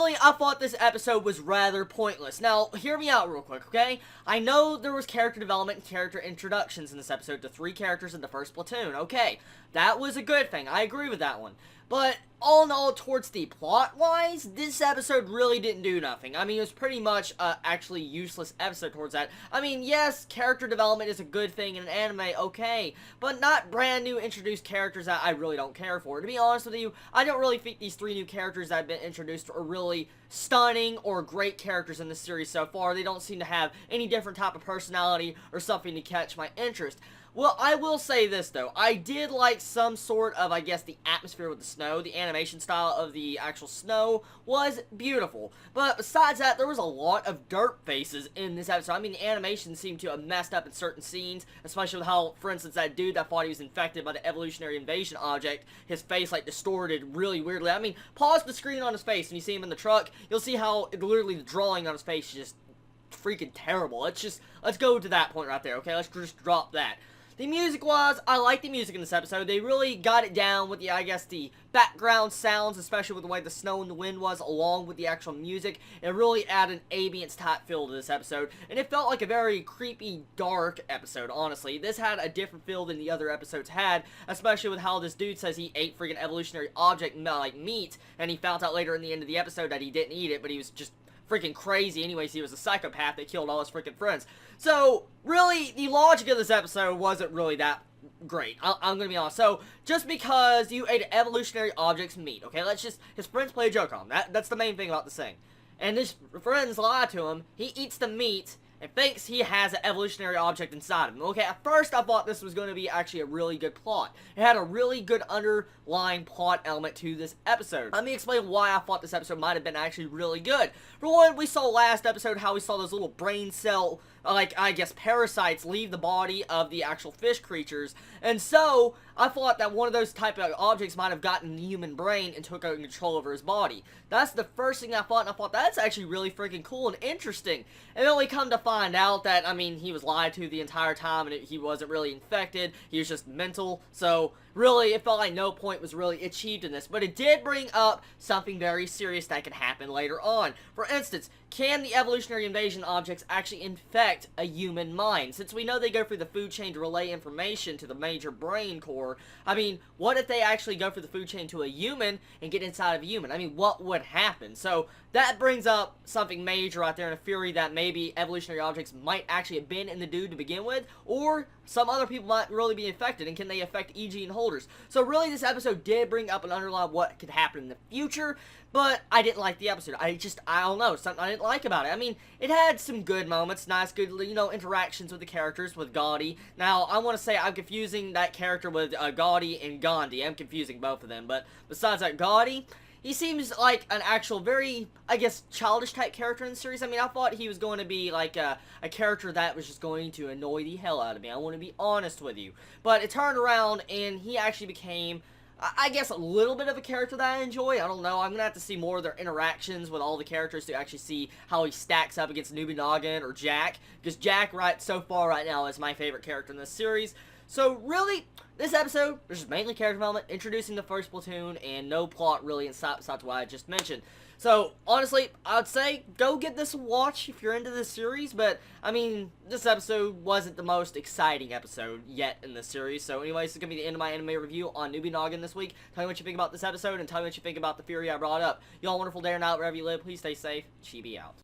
Personally, I thought this episode was rather pointless. Now, hear me out real quick, okay? I know there was character development and character introductions in this episode to 3 characters in the first platoon. Okay, that was a good thing. I agree with that one. But all in all, towards the plot-wise, this episode really didn't do nothing. I mean, it was pretty much actually useless episode towards that. I mean, yes, character development is a good thing in an anime, okay, but not brand new introduced characters that I really don't care for. To be honest with you, I don't really think these 3 new characters that have been introduced are really stunning or great characters in this series so far. They don't seem to have any different type of personality or something to catch my interest. Well, I will say this, though. I did like some sort of, I guess, the atmosphere with the snow. The animation style of the actual snow was beautiful. But besides that, there was a lot of derp faces in this episode. I mean, the animation seemed to have messed up in certain scenes, especially with how, for instance, that dude that thought he was infected by the evolutionary invasion object, his face, like, distorted really weirdly. I mean, pause the screen on his face and you see him in the truck, you'll see how literally the drawing on his face is just freaking terrible. Let's go to that point right there, okay? Let's just drop that. The music-wise, I like the music in this episode. They really got it down with the, I guess, the background sounds, especially with the way the snow and the wind was, along with the actual music. It really added an ambience-type feel to this episode, and it felt like a very creepy, dark episode, honestly. This had a different feel than the other episodes had, especially with how this dude says he ate freaking evolutionary object, like meat, and he found out later in the end of the episode that he didn't eat it, but he was just freaking crazy. Anyways, he was a psychopath that killed all his freaking friends. So, really, the logic of this episode wasn't really that great. I'm gonna be honest. So, just because you ate evolutionary object's meat, okay, his friends play a joke on him. That's the main thing about this thing. And his friends lie to him. He eats the meat and thinks he has an evolutionary object inside of him. Okay, at first I thought this was going to be actually a really good plot. It had a really good underlying plot element to this episode. Let me explain why I thought this episode might have been actually really good. For one, we saw last episode how we saw those little brain cell, like, I guess, parasites leave the body of the actual fish creatures. And so, I thought that one of those type of objects might have gotten the human brain and took control over his body. That's the first thing I thought, and I thought that's actually really freaking cool and interesting. And then we come to find out that, I mean, he was lied to the entire time, and he wasn't really infected. He was just mental. So, really, it felt like no point was really achieved in this. But it did bring up something very serious that could happen later on. For instance, can the evolutionary invasion objects actually infect a human mind? Since we know they go through the food chain to relay information to the major brain core, I mean, what if they actually go through the food chain to a human and get inside of a human? I mean, what would happen? So, that brings up something major out there in a theory that maybe evolutionary objects might actually have been in the dude to begin with, or some other people might really be infected, and can they affect EG and holders? So really, this episode did bring up an underline what could happen in the future, but I didn't like the episode. I don't know, something I didn't like about it. I mean, it had some good moments, nice, good, you know, interactions with the characters, with Gaudi. Now, I want to say I'm confusing that character with Gaudi and Gandhi. I'm confusing both of them, but besides that, Gaudi, he seems like an actual very, I guess, childish type character in the series. I mean, I thought he was going to be like a character that was just going to annoy the hell out of me. I want to be honest with you. But it turned around and he actually became, I guess, a little bit of a character that I enjoy. I don't know. I'm going to have to see more of their interactions with all the characters to actually see how he stacks up against Nobunagun or Jack. Because Jack, so far right now, is my favorite character in this series. So, really, this episode, there's just mainly character development, introducing the first platoon, and no plot really besides what I just mentioned. So, honestly, I would say, go get this a watch if you're into this series, but, I mean, this episode wasn't the most exciting episode yet in this series. So, anyways, this is going to be the end of my anime review on Nobunagun this week. Tell me what you think about this episode, and tell me what you think about the theory I brought up. Y'all wonderful day or night, wherever you live. Please stay safe. Chibi out.